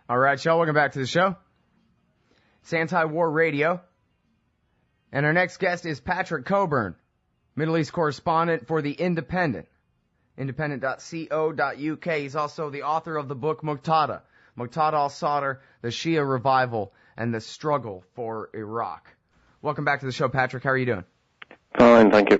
All right, y'all, welcome back to the show. It's Anti-War Radio. And our next guest is Patrick Cockburn, Middle East correspondent for The Independent, independent.co.uk. He's also the author of the book Muqtada, al-Sadr, the Shia Revival, and the Struggle for Iraq. Welcome back to the show, Patrick. How are you doing? Fine, thank you.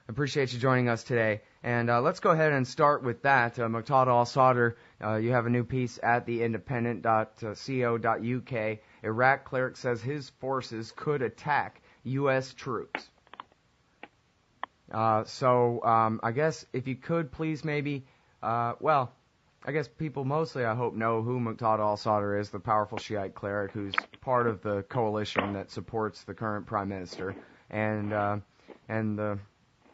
Appreciate you joining us today. And let's go ahead and start with that. Muqtada al-Sadr, you have a new piece at the independent.co.uk. Iraq cleric says his forces could attack U.S. troops. So I guess if you could please maybe, I guess people mostly, I hope, know who Muqtada al-Sadr is, the powerful Shiite cleric who's part of the coalition that supports the current prime minister.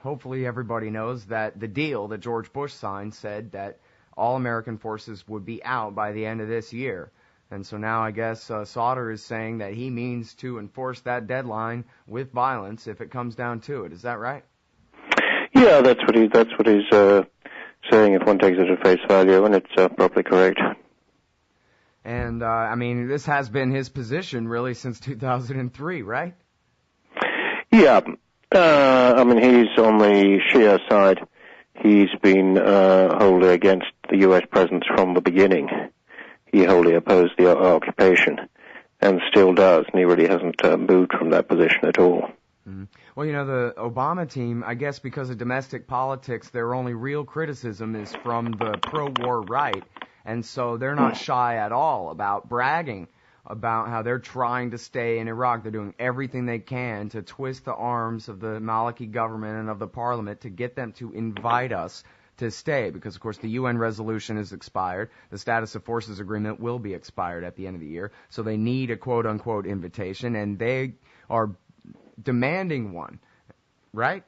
Hopefully everybody knows that the deal that George Bush signed said that all American forces would be out by the end of this year. And so now I guess Sadr is saying that he means to enforce that deadline with violence if it comes down to it. Is that right? Yeah, that's what he's saying if one takes it at face value, and it's probably correct. And, I mean, this has been his position really since 2003, right? Yeah. I mean, he's on the Shia side. He's been wholly against the U.S. presence from the beginning. He wholly opposed the occupation, and still does, and he really hasn't moved from that position at all. Mm-hmm. Well, you know, the Obama team, I guess because of domestic politics, their only real criticism is from the pro-war right, and so they're not shy at all about bragging about how they're trying to stay in Iraq. They're doing everything they can to twist the arms of the Maliki government and of the parliament to get them to invite us to stay, because, of course, the UN resolution is expired. The status of forces agreement will be expired at the end of the year, so they need a quote-unquote invitation, and they are demanding one, right?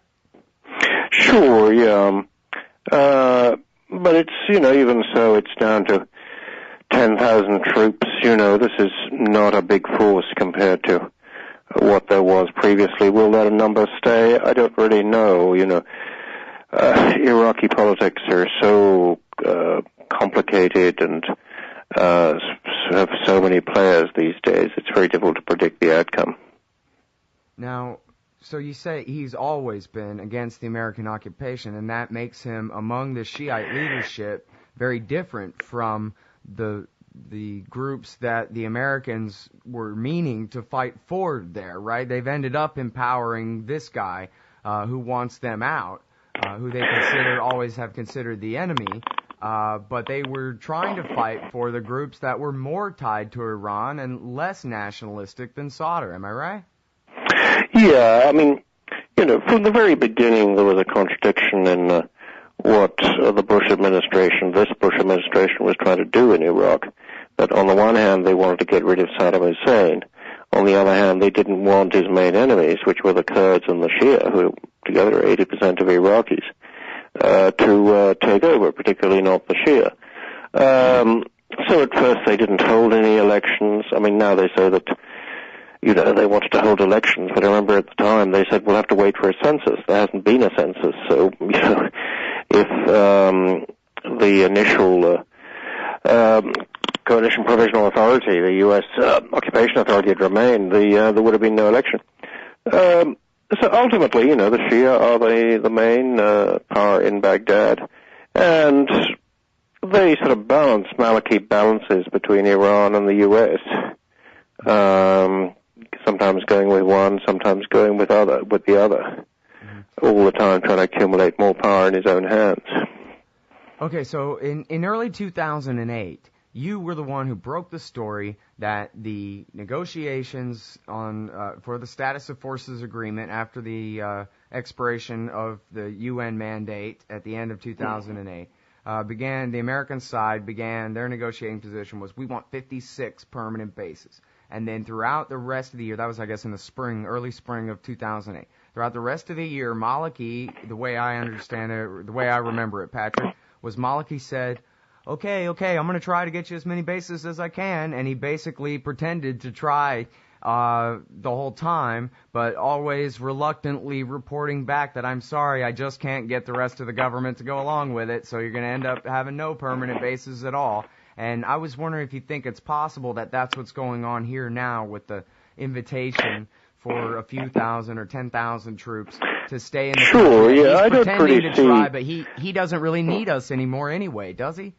Sure, yeah. But it's, even so, it's down to 10,000 troops. This is not a big force compared to what there was previously. Will that number stay? I don't really know. Iraqi politics are so complicated and have so many players these days. It's very difficult to predict the outcome. Now, so you say he's always been against the American occupation, and that makes him, among the Shiite leadership, very different from the groups that the Americans were meaning to fight for there, right? They've ended up empowering this guy who wants them out, who they always have considered the enemy, but they were trying to fight for the groups that were more tied to Iran and less nationalistic than Sadr. Am I right? Yeah, I mean, from the very beginning there was a contradiction in what this Bush administration was trying to do in Iraq. That on the one hand they wanted to get rid of Saddam Hussein, on the other hand they didn't want his main enemies, which were the Kurds and the Shia, who together are 80% of Iraqis, to take over, particularly not the Shia. So at first they didn't hold any elections. I mean, now they say that they wanted to hold elections, but I remember at the time they said we'll have to wait for a census. There hasn't been a census, so if the initial Coalition Provisional Authority, the U.S. Occupation Authority, had remained, there would have been no election. So ultimately, the Shia are the main power in Baghdad, and they sort of balance Maliki balances between Iran and the U.S. Sometimes going with one, sometimes going with the other, all the time trying to accumulate more power in his own hands. Okay, so in early 2008, you were the one who broke the story that the negotiations for the status of forces agreement after the expiration of the UN mandate at the end of 2008 the American side began, their negotiating position was, we want 56 permanent bases. And then throughout the rest of the year, that was, I guess, in the early spring of 2008, throughout the rest of the year, Maliki, the way I understand it, the way I remember it, Patrick, was Maliki said, okay, I'm going to try to get you as many bases as I can, and he basically pretended to try the whole time, but always reluctantly reporting back that I'm sorry, I just can't get the rest of the government to go along with it, so you're going to end up having no permanent bases at all. And I was wondering if you think it's possible that that's what's going on here now with the invitation for a few thousand or 10,000 troops to stay in the country. Sure, yeah, I He's don't pretty pretending to try, but he doesn't really need us anymore anyway, does he?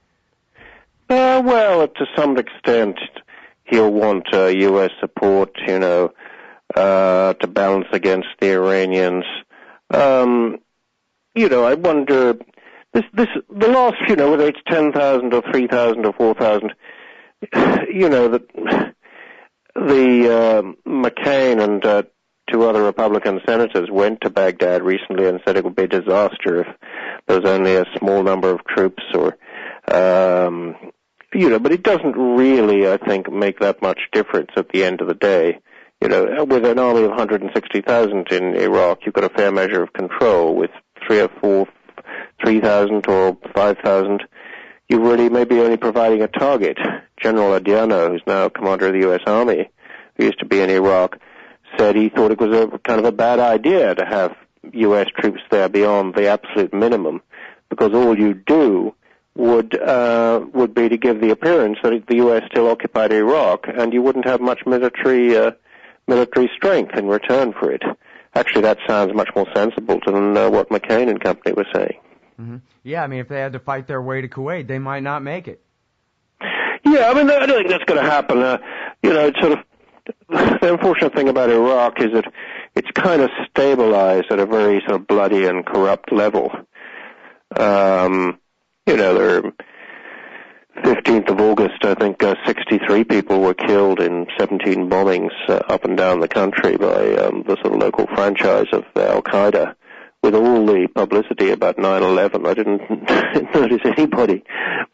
Well, to some extent, he'll want U.S. support, to balance against the Iranians. I wonder, the last, whether it's 10,000 or 3,000 or 4,000, that the McCain and two other Republican senators went to Baghdad recently and said it would be a disaster if there was only a small number of troops but it doesn't really, I think, make that much difference at the end of the day. With an army of 160,000 in Iraq, you've got a fair measure of control. With 3,000 or 5,000, you really may be only providing a target. General Adriano, who's now commander of the U.S. Army, who used to be in Iraq, said he thought it was a kind of a bad idea to have U.S. troops there beyond the absolute minimum, because all you do would be to give the appearance that the U.S. still occupied Iraq, and you wouldn't have much military strength in return for it. Actually, that sounds much more sensible than what McCain and company were saying. Mm-hmm. Yeah, I mean, if they had to fight their way to Kuwait, they might not make it. Yeah, I mean, I don't think that's going to happen. It's sort of the unfortunate thing about Iraq is that it's kind of stabilized at a very sort of bloody and corrupt level. There 15th of August, I think 63 people were killed in 17 bombings up and down the country by the sort of local franchise of al-Qaeda. With all the publicity about 9/11, I didn't notice anybody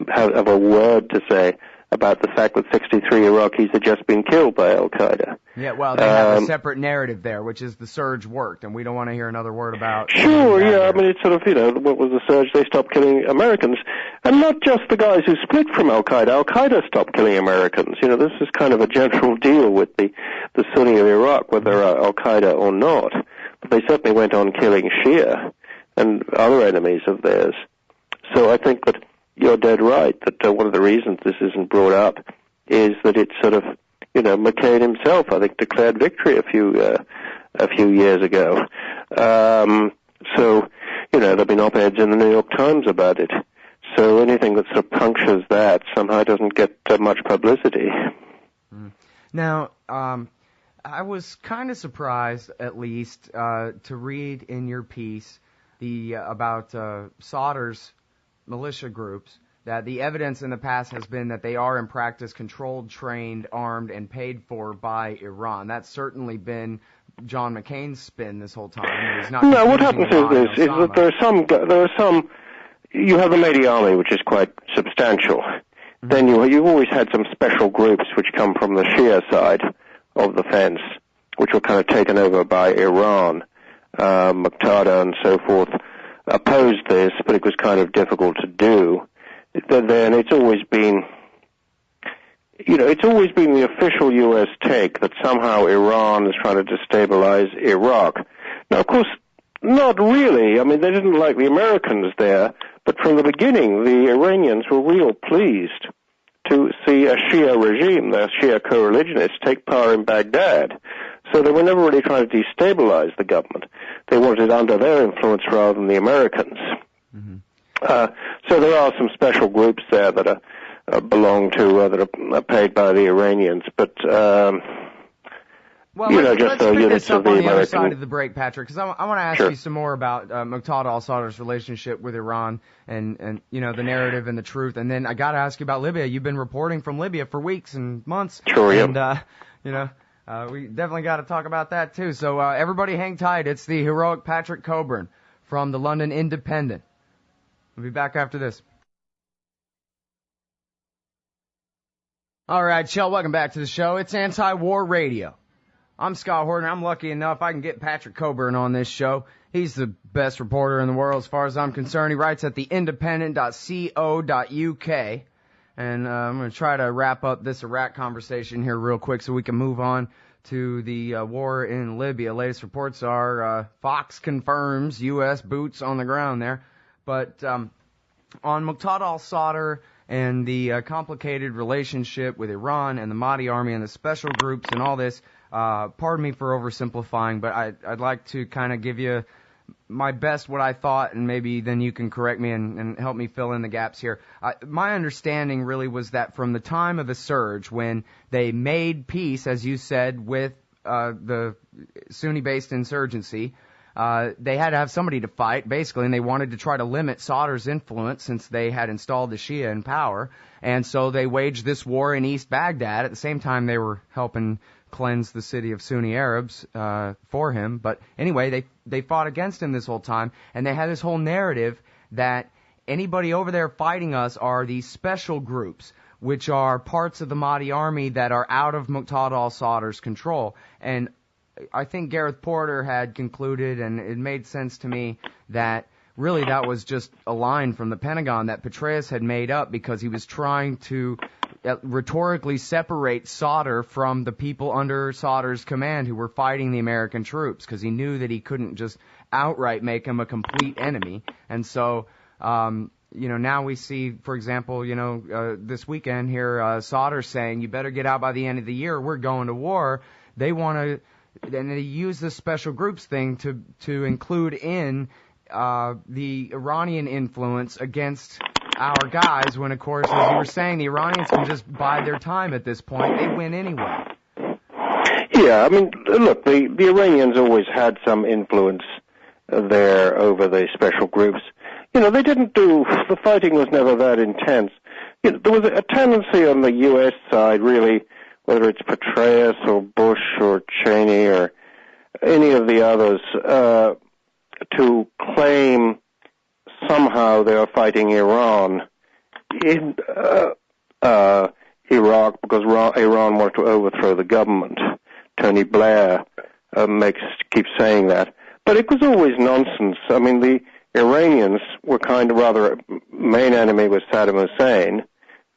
have a word to say about the fact that 63 Iraqis had just been killed by al-Qaeda. Yeah, well, they have a separate narrative there, which is the surge worked, and we don't want to hear another word about... Sure, yeah, I mean, it's sort of, what was the surge? They stopped killing Americans. And not just the guys who split from al-Qaeda. Al-Qaeda stopped killing Americans. This is kind of a general deal with the Sunni of Iraq, whether they're al-Qaeda or not. But they certainly went on killing Shia and other enemies of theirs. So I think that you're dead right, that one of the reasons this isn't brought up is that it's sort of, McCain himself, I think, declared victory a few years ago. So, there have been op-eds in the New York Times about it. So anything that sort of punctures that somehow doesn't get much publicity. Now, I was kind of surprised, at least, to read in your piece about Sadr's militia groups, that the evidence in the past has been that they are in practice controlled, trained, armed, and paid for by Iran. That's certainly been John McCain's spin this whole time. He's not no, what happens is that there are some, you have the Mahdi army, which is quite substantial. Mm-hmm. Then you've always had some special groups which come from the Shia side of the fence, which were kind of taken over by Iran. Muqtada and so forth opposed this, but it was kind of difficult to do. Then it's always been, the official U.S. take that somehow Iran is trying to destabilize Iraq. Now, of course, not really. I mean, they didn't like the Americans there, but from the beginning, the Iranians were real pleased to see a Shia regime, the Shia co-religionists, take power in Baghdad. So they were never really trying to destabilize the government. They wanted it under their influence rather than the Americans. Mm-hmm. So there are some special groups there that belong to, that are paid by the Iranians, but, let's pick this up on the other side of the break, Patrick, because I want to ask you some more about Muqtada al-Sadr's relationship with Iran and the narrative and the truth. And then I got to ask you about Libya. You've been reporting from Libya for weeks and months. Sure, and, we definitely got to talk about that, too. So everybody hang tight. It's the heroic Patrick Cockburn from the London Independent. We'll be back after this. All right, Shell, welcome back to the show. It's Anti-War Radio. I'm Scott Horton. I'm lucky enough I can get Patrick Cockburn on this show. He's the best reporter in the world as far as I'm concerned. He writes at theindependent.co.uk. And I'm going to try to wrap up this Iraq conversation here real quick so we can move on to the war in Libya. Latest reports are Fox confirms U.S. boots on the ground there. But on Muqtada al-Sadr and the complicated relationship with Iran and the Mahdi army and the special groups and all this. Pardon me for oversimplifying, but I'd like to kind of give you my best what I thought, and maybe then you can correct me and help me fill in the gaps here. My understanding really was that from the time of the surge, when they made peace, as you said, with the Sunni-based insurgency, they had to have somebody to fight, basically, and they wanted to try to limit Sadr's influence since they had installed the Shia in power. And so they waged this war in East Baghdad. At the same time, they were helping cleanse the city of Sunni Arabs for him. But anyway, they fought against him this whole time, and they had this whole narrative that anybody over there fighting us are these special groups, which are parts of the Mahdi army that are out of Muqtada al-Sadr's control. And I think Gareth Porter had concluded, and it made sense to me, that really that was just a line from the Pentagon that Petraeus had made up because he was trying to rhetorically separate Sadr from the people under Sadr's command who were fighting the American troops, because he knew that he couldn't just outright make him a complete enemy. And so, now we see, for example, this weekend here, Sadr saying, you better get out by the end of the year, we're going to war. They want to, and they use this special groups thing to include in the Iranian influence against our guys, when, of course, as you were saying, the Iranians can just bide their time at this point. They win anyway. Yeah, I mean, look, the Iranians always had some influence there over the special groups. They didn't the fighting was never that intense. There was a tendency on the U.S. side, really, whether it's Petraeus or Bush or Cheney or any of the others, to claim somehow they are fighting Iran in Iraq because Iran wanted to overthrow the government. Tony Blair keeps saying that. But it was always nonsense. I mean, the Iranians were main enemy was Saddam Hussein.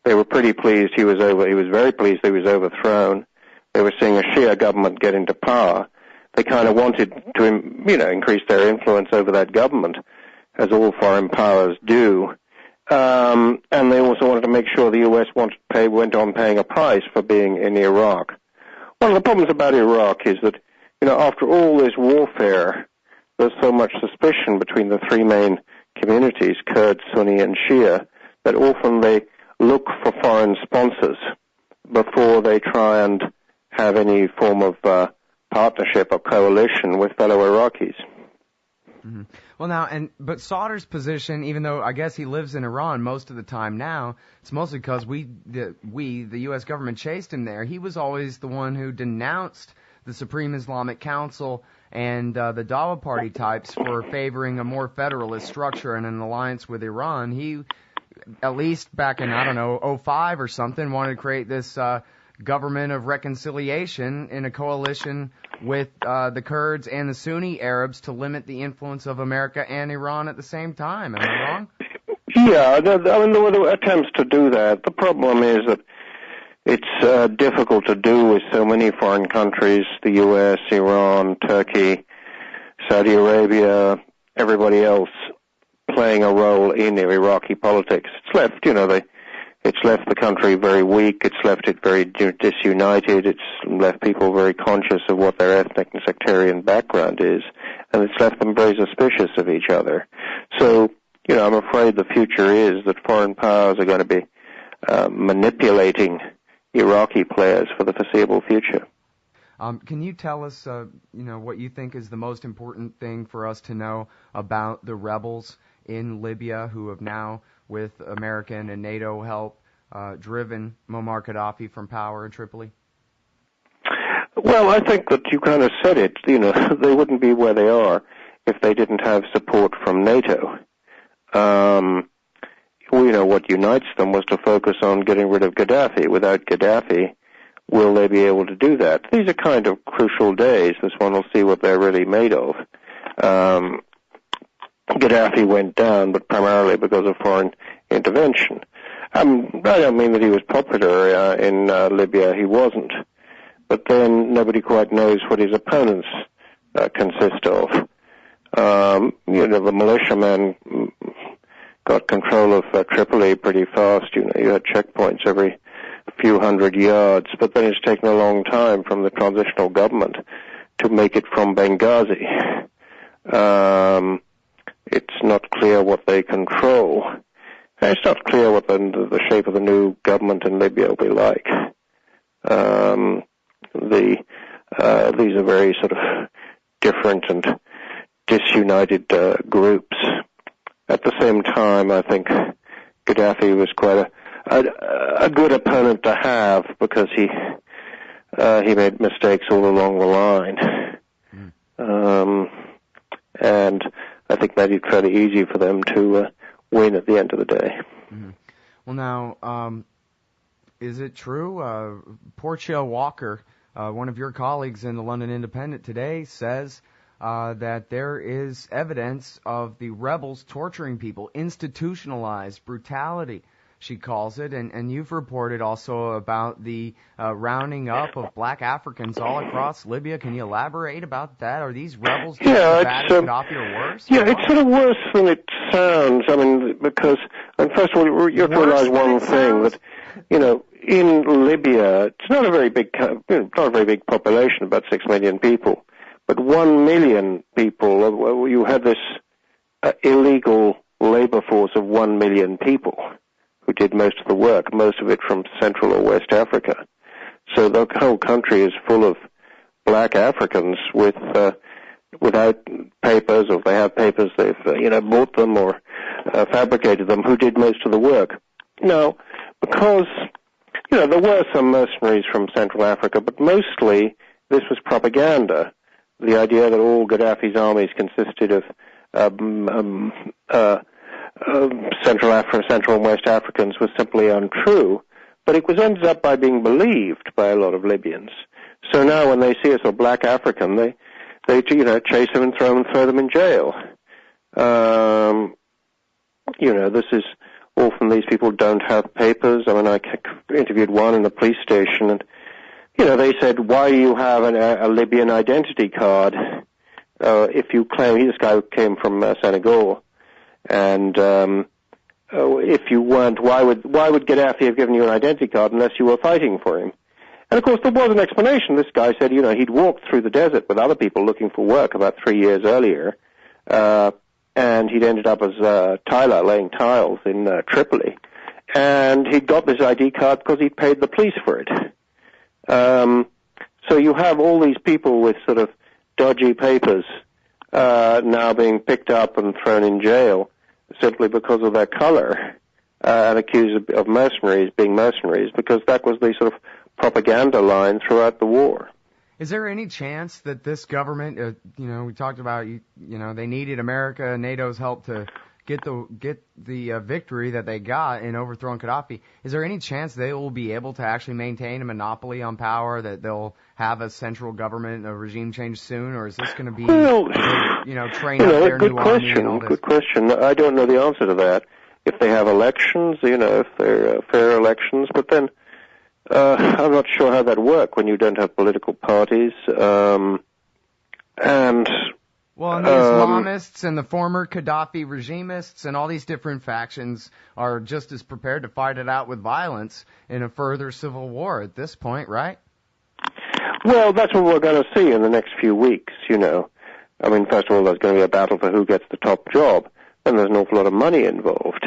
They were pretty pleased he was very pleased he was overthrown. They were seeing a Shia government get into power. They kind of wanted to, increase their influence over that government, as all foreign powers do. And they also wanted to make sure the U.S. went on paying a price for being in Iraq. One of the problems about Iraq is that, after all this warfare, there's so much suspicion between the three main communities, Kurd, Sunni, and Shia, that often they look for foreign sponsors before they try and have any form of partnership or coalition with fellow Iraqis. Mm-hmm. Well, but Sadr's position, even though I guess he lives in Iran most of the time now, it's mostly because the U.S. government chased him there. He was always the one who denounced the Supreme Islamic Council and the Dawa Party types for favoring a more federalist structure and an alliance with Iran. He, at least back in, 2005 or something, wanted to create this government of reconciliation in a coalition with the Kurds and the Sunni Arabs to limit the influence of America and Iran at the same time. Am I wrong? Yeah, there were attempts to do that. The problem is that it's difficult to do with so many foreign countries, the U.S., Iran, Turkey, Saudi Arabia, everybody else playing a role in Iraqi politics. It's left the country very weak. It's left it very disunited. It's left people very conscious of what their ethnic and sectarian background is, and it's left them very suspicious of each other. So, I'm afraid the future is that foreign powers are going to be manipulating Iraqi players for the foreseeable future. Can you tell us, what you think is the most important thing for us to know about the rebels in Libya who have now, with American and NATO help, driven Muammar Gaddafi from power in Tripoli? Well, I think that you kind of said it. They wouldn't be where they are if they didn't have support from NATO. What unites them was to focus on getting rid of Gaddafi. Without Gaddafi, will they be able to do that? These are kind of crucial days. This one will see what they're really made of. Gaddafi went down, but primarily because of foreign intervention. I don't mean that he was popular in Libya. He wasn't. But then nobody quite knows what his opponents consist of. The militiamen, got control of Tripoli pretty fast. You had checkpoints every few hundred yards, but then it's taken a long time from the transitional government to make it from Benghazi. It's not clear what they control. And it's not clear what the shape of the new government in Libya will be like. These are very sort of different and disunited groups. At the same time, I think Gaddafi was quite a good opponent to have, because he made mistakes all along the line. And I think made it fairly easy for them to win at the end of the day. Mm-hmm. Well, now, is it true? Portia Walker, one of your colleagues in the London Independent today, says that there is evidence of the rebels torturing people, institutionalized brutality, she calls it, and you've reported also about the rounding up of black Africans all across Libya. Can you elaborate about that? Are these rebels just as bad as Gaddafi or worse? Yeah, it's sort of worse than it sounds. I mean, because, first of all, you have to realize one thing, that, in Libya, it's not a very big, population, about 6 million people, but 1 million people. You had this illegal labor force of 1 million people who did most of the work, most of it from Central or West Africa. So the whole country is full of black Africans without papers, or if they have papers, they've bought them or fabricated them, who did most of the work. Now, because there were some mercenaries from Central Africa, but mostly this was propaganda. The idea that all Gaddafi's armies consisted of Central and West Africans was simply untrue, but it was ended up by being believed by a lot of Libyans. So now when they see us a black African, they chase them and throw them in jail. This is often, these people don't have papers. I mean, I interviewed one in the police station, and they said, why do you have a Libyan identity card if you claim, this guy came from Senegal, and if you weren't, why would Gaddafi have given you an identity card unless you were fighting for him? And of course there was an explanation. This guy said, he'd walked through the desert with other people looking for work about 3 years earlier, and he'd ended up as a tiler, laying tiles in Tripoli, and he'd got this ID card because he'd paid the police for it. So you have all these people with sort of dodgy papers now being picked up and thrown in jail simply because of their color, and accused of being mercenaries, because that was the sort of propaganda line throughout the war. Is there any chance that this government, we talked about, they needed America, NATO's help to get the victory that they got in overthrowing Gaddafi? Is there any chance they will be able to actually maintain a monopoly on power, that they'll have a central government, a regime change soon, or is this going to be, train up their new army and all this? Good question. I don't know the answer to that. If they have elections, if they're fair elections, but then I'm not sure how that works when you don't have political parties. Well, and the Islamists and the former Gaddafi regimists and all these different factions are just as prepared to fight it out with violence in a further civil war at this point, right? Well, that's what we're going to see in the next few weeks, I mean, first of all, there's going to be a battle for who gets the top job, and there's an awful lot of money involved,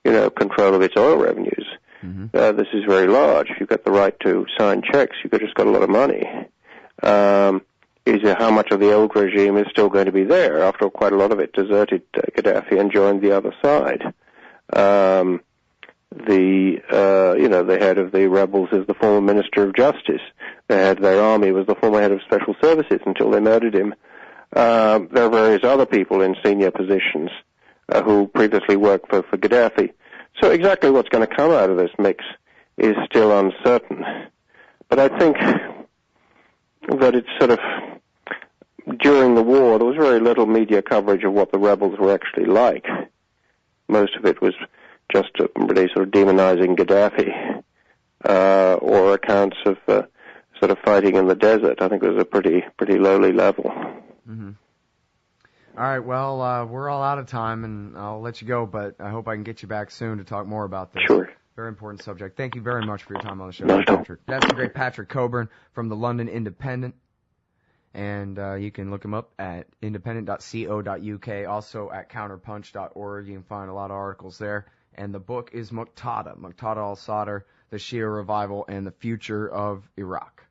control of its oil revenues. Mm-hmm. This is very large. If you've got the right to sign checks, you've just got a lot of money. How much of the old regime is still going to be there? After all, quite a lot of it deserted Gaddafi and joined the other side. The head of the rebels is the former Minister of Justice. The head of their army was the former head of Special Services until they murdered him. There are various other people in senior positions who previously worked for Gaddafi. So exactly what's going to come out of this mix is still uncertain. But I think that it's sort of, during the war, there was very little media coverage of what the rebels were actually like. Most of it was just really sort of demonizing Gaddafi, or accounts of sort of fighting in the desert. I think it was a pretty lowly level. Mm-hmm. All right, well, we're all out of time, and I'll let you go, but I hope I can get you back soon to talk more about this. Sure. Very important subject. Thank you very much for your time on the show, No, Patrick. That's the great Patrick Cockburn from the London Independent, and you can look him up at independent.co.uk, also at counterpunch.org. You can find a lot of articles there, and the book is Muqtada, al-Sadr, the Shia Revival and the Future of Iraq.